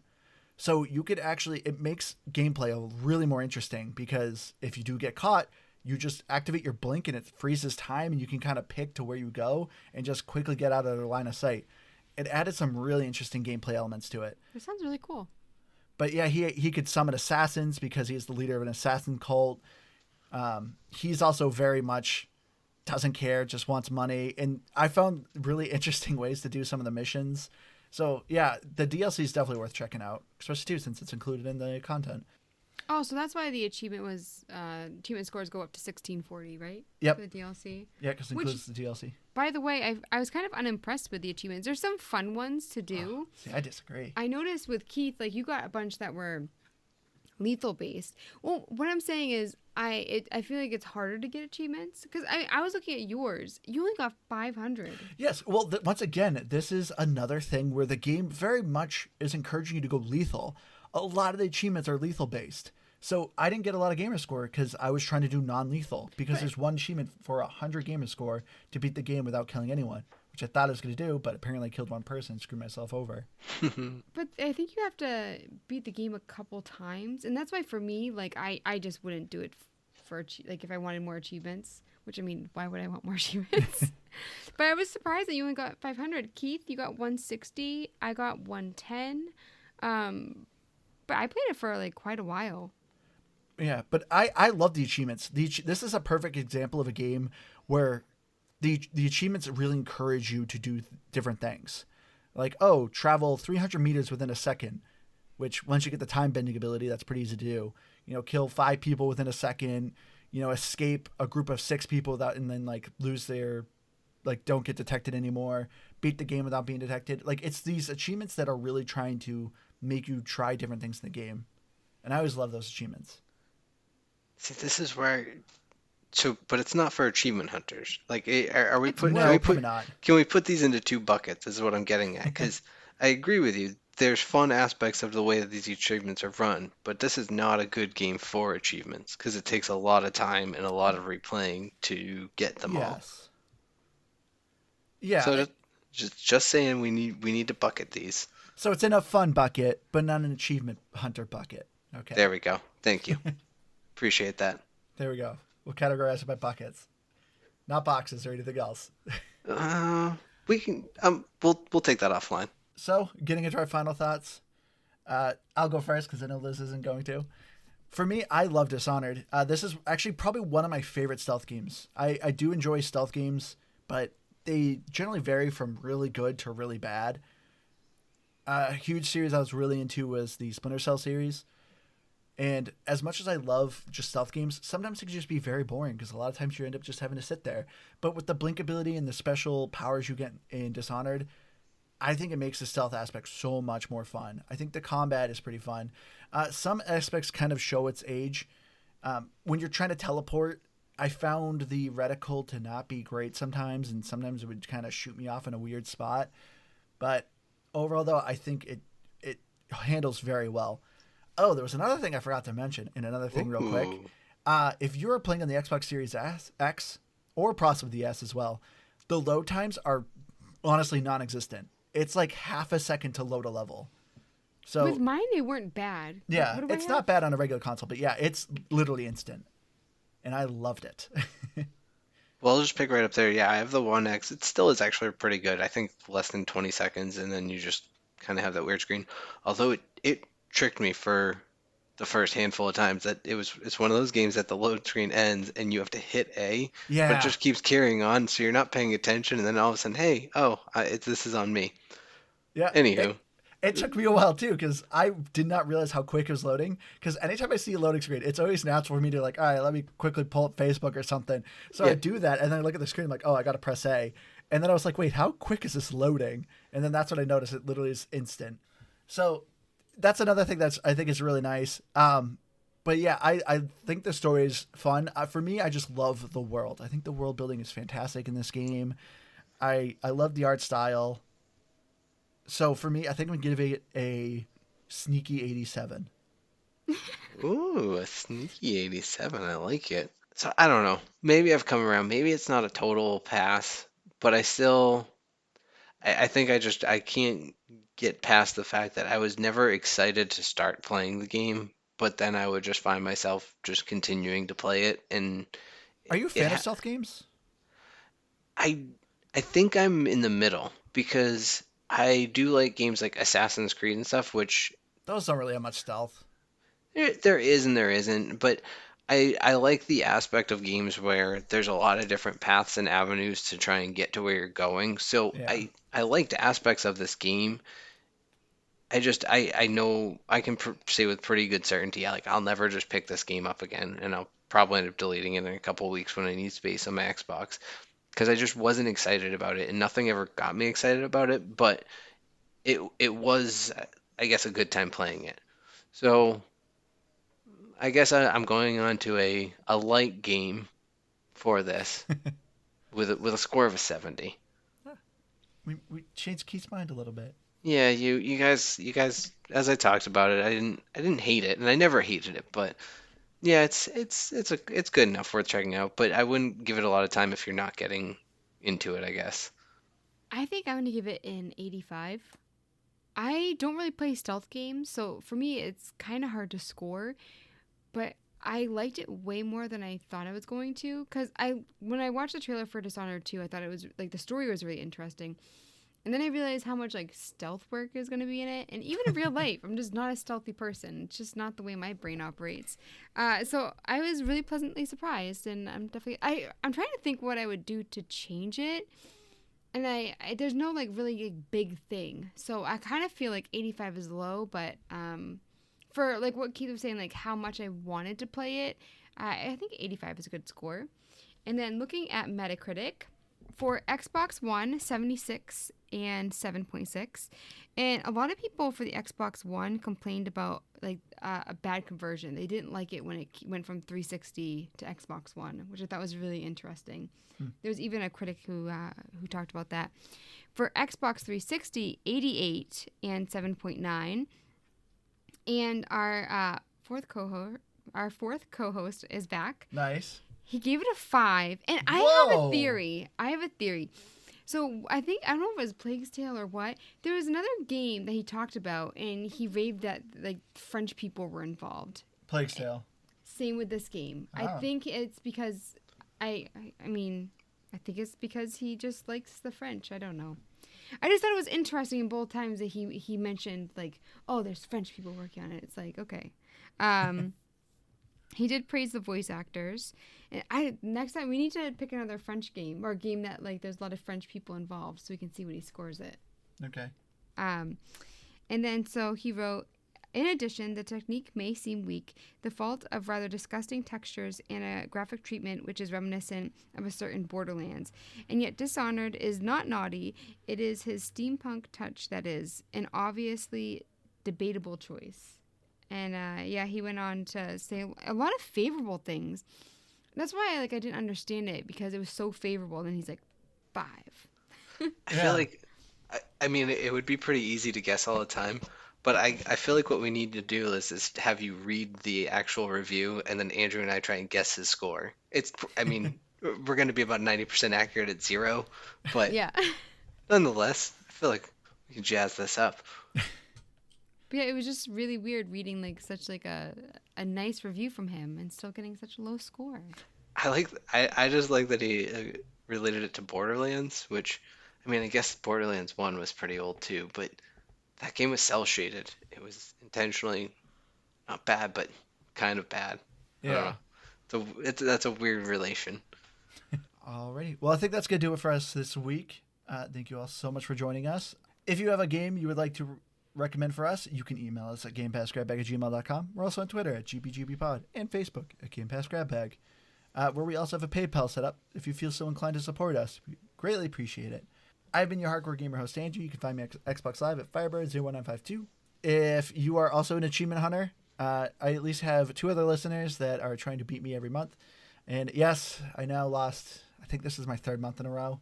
So you could actually, it makes gameplay really more interesting because if you do get caught, you just activate your blink and it freezes time and you can kind of pick to where you go and just quickly get out of their line of sight. It added some really interesting gameplay elements to it. That sounds really cool. But yeah, he could summon assassins because he's the leader of an assassin cult. He's also very much doesn't care, just wants money. And I found really interesting ways to do some of the missions. So yeah, the DLC is definitely worth checking out, especially too since it's included in the content. Oh, so that's why the achievement scores go up to 1640, right? Yep. For the DLC. Yeah, because it includes the DLC. By the way, I was kind of unimpressed with the achievements. There's some fun ones to do. See, I disagree. I noticed with Keith, like you got a bunch that were lethal based. Well, what I'm saying is I feel like it's harder to get achievements because I was looking at yours. You only got 500. Yes. Well, once again, this is another thing where the game very much is encouraging you to go lethal. A lot of the achievements are lethal based. So I didn't get a lot of gamer score because I was trying to do non-lethal because there's one achievement for 100 gamer score to beat the game without killing anyone, which I thought I was going to do, but apparently I killed one person and screwed myself over. But I think you have to beat the game a couple times, and that's why for me, like I just wouldn't do it for like if I wanted more achievements. Which I mean, why would I want more achievements? But I was surprised that you only got 500. Keith, you got 160. I got 110. But I played it for like quite a while. Yeah, but I love the achievements. This is a perfect example of a game where the achievements really encourage you to do different things. Like, oh, travel 300 meters within a second, which once you get the time bending ability, that's pretty easy to do. You know, kill 5 people within a second, you know, escape a group of 6 people without, and then like lose their, like don't get detected anymore, beat the game without being detected. Like it's these achievements that are really trying to make you try different things in the game. And I always love those achievements. See, this is where. So, but it's not for achievement hunters. Like, are we It's put? No, not. probably not. Can we put these into two buckets? Is what I'm getting at. Because I agree with you. There's fun aspects of the way that these achievements are run, but this is not a good game for achievements because it takes a lot of time and a lot of replaying to get them all. Yes. Yeah. So just saying, we need to bucket these. So it's in a fun bucket, but not an achievement hunter bucket. Okay. There we go. Thank you. Appreciate that. There we go. We'll categorize it by buckets, not boxes or anything else. We can we'll take that offline. So, getting into our final thoughts, I'll go first because I know Liz isn't going to. For me, I love Dishonored. This is actually probably one of my favorite stealth games. I do enjoy stealth games, but they generally vary from really good to really bad. A huge series I was really into was the Splinter Cell series. And as much as I love just stealth games, sometimes it can just be very boring because a lot of times you end up just having to sit there. But with the blink ability and the special powers you get in Dishonored, I think it makes the stealth aspect so much more fun. I think the combat is pretty fun. Some aspects kind of show its age. When you're trying to teleport, I found the reticle to not be great sometimes, and sometimes it would kind of shoot me off in a weird spot. But overall, though, I think it handles very well. Oh, there was another thing I forgot to mention, and another thing real quick. If you're playing on the Xbox Series X or possibly the S as well, the load times are honestly non-existent. It's like half a second to load a level. So With mine, they weren't bad. yeah, What do I it's have? not bad on a regular console, but yeah, it's literally instant, and I loved it. Well, I'll just pick right up there. Yeah, I have the One X. It still is actually pretty good. I think less than 20 seconds, and then you just kind of have that weird screen. Although it tricked me for the first handful of times that it's one of those games that the load screen ends and you have to hit A, but it Yeah, just keeps carrying on, so you're not paying attention, and then all of a sudden, hey, oh, this is on me. yeah. Anywho, It took me a while too because I did not realize how quick it was loading. Because anytime I see a loading screen, it's always natural for me to like, all right, let me quickly pull up Facebook or something. So I yeah, do that, and then I look at the screen I'm like, oh, I got to press A, and then I was like, wait, how quick is this loading? And then that's when I noticed it literally is instant. So that's another thing that's I think is really nice. But yeah, I think the story is fun. For me, I just love the world. I think the world building is fantastic in this game. I love the art style. So for me, I think I'm gonna give it a sneaky 87. ooh, a sneaky 87. I like it. So I don't know. Maybe I've come around. Maybe it's not a total pass, but I think I can't get past the fact that I was never excited to start playing the game, but then I would just find myself just continuing to play it, and Are you a it fan of ha stealth games? I I think I'm in the middle because I do like games like Assassin's Creed and stuff, which Those don't really have much stealth. there is and there isn't, but I like the aspect of games where there's a lot of different paths and avenues to try and get to where you're going. So Yeah. I liked aspects of this game. I know I can say with pretty good certainty, like I'll never just pick this game up again, and I'll probably end up deleting it in a couple of weeks when I need space on my Xbox because I just wasn't excited about it, and nothing ever got me excited about it. But it was, I guess, a good time playing it. So I guess I'm going on to a light game for this with a score of a 70. We changed Keith's mind a little bit. Yeah, you guys as I talked about it, I didn't hate it, and I never hated it, but yeah, it's good enough worth checking out, but I wouldn't give it a lot of time if you're not getting into it, I guess. I think I'm going to give it an 85. I don't really play stealth games, so for me, it's kind of hard to score, but I liked it way more than I thought I was going to. Because when I watched the trailer for Dishonored 2, I thought it was like the story was really interesting. And then I realized how much like stealth work is going to be in it. And even in real life, I'm just not a stealthy person. It's just not the way my brain operates. So I was really pleasantly surprised. And I'm trying to think what I would do to change it. And there's no like really big thing. So I kind of feel like 85 is low. But for like what Keith was saying, like how much I wanted to play it, I think 85 is a good score. And then looking at Metacritic, For Xbox One, 76 and 7.6. And a lot of people for the Xbox One complained about like a bad conversion. They didn't like it when it went from 360 to Xbox One, which I thought was really interesting. There was even a critic who talked about that. For Xbox 360, 88 and 7.9. And our fourth co-host is back. Nice. He gave it a 5. And I have a theory. So I don't know if it was Plague's Tale or what. There was another game that he talked about, and he raved that like French people were involved. Plague's Tale. Same with this game. Oh. I think it's because I think it's because he just likes the French. I don't know. I just thought it was interesting in both times that he mentioned like, oh, there's French people working on it. It's like, okay. He did praise the voice actors. And next time we need to pick another French game or a game that like there's a lot of French people involved so we can see what he scores it. Okay. And then so he wrote, in addition, the technique may seem weak, the fault of rather disgusting textures and a graphic treatment which is reminiscent of a certain Borderlands. And yet Dishonored is not naughty. It is his steampunk touch that is an obviously debatable choice. And he went on to say a lot of favorable things. That's why I didn't understand it, because it was so favorable. And he's like, 5. I feel like, I mean, it would be pretty easy to guess all the time, but I feel like what we need to do is have you read the actual review, and then Andrew and I try and guess his score. We're going to be about 90% accurate at 0, but yeah. Nonetheless, I feel like we can jazz this up. But yeah, it was just really weird reading such a nice review from him and still getting such a low score. I just like that he related it to Borderlands, which, I mean, I guess Borderlands 1 was pretty old too, but that game was cel shaded. It was intentionally not bad, but kind of bad. Yeah. So that's a weird relation. Alrighty. Well, I think that's going to do it for us this week. Thank you all so much for joining us. If you have a game you would like to recommend for us, you can email us at gamepassgrabbag@gmail.com. We're also on Twitter at GPGBpod and Facebook at GamePassGrabBag, where we also have a PayPal set up if you feel so inclined to support us. We greatly appreciate it. I've been your hardcore gamer host, Andrew. You can find me at Xbox Live at Firebird01952. If you are also an achievement hunter, I at least have 2 other listeners that are trying to beat me every month. And yes, I now lost, I think this is my 3rd month in a row.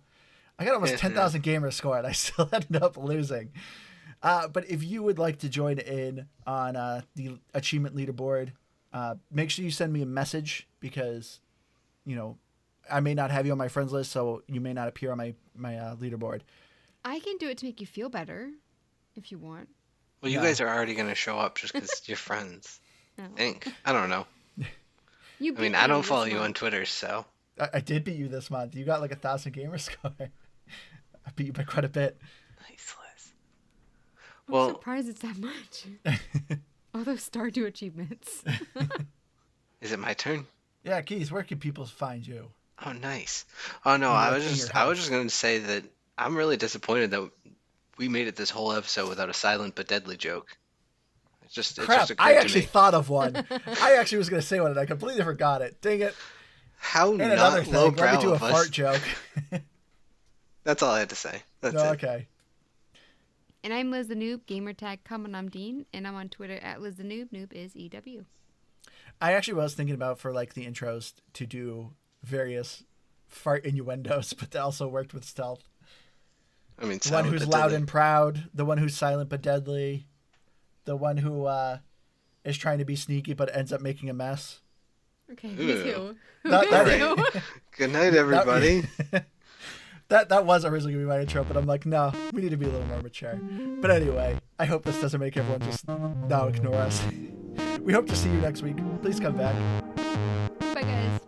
I got almost 10,000 gamer score, and I still ended up losing. But if you would like to join in on the achievement leaderboard, make sure you send me a message, because, I may not have you on my friends list, so you may not appear on my leaderboard. I can do it to make you feel better, if you want. Well, you guys are already going to show up just because you're friends. No. I think. I don't know. I don't follow you on Twitter, so. I did beat you this month. You got 1,000 gamer score. I beat you by quite a bit. Nice, Liz. I'm surprised it's that much. All those Stardew achievements. Is it my turn? Yeah, Keith, where can people find you? Oh, nice. Oh no, I was just going to say that I'm really disappointed that we made it this whole episode without a silent but deadly joke. It just Crap, occurred I to actually me. thought of one. I actually was going to say one, and I completely forgot it. Dang it. How And not another thing, let lowbrow me do a of us. fart joke. That's all I had to say. That's No, it. okay. And I'm Liz the Noob, gamertag Dean, and I'm on Twitter at Liz the Noob. Noob is EW. I actually was thinking about, for the intros, to do various fart innuendos, but that also worked with stealth. I mean, The one who's but loud deadly. and proud, the one who's silent but deadly, the one who is trying to be sneaky but ends up making a mess. Okay, Ew. me too. That- Good night, everybody. That was originally going to be my intro, but I'm like, no, we need to be a little more mature. But anyway, I hope this doesn't make everyone just now ignore us. We hope to see you next week. Please come back. Bye, guys.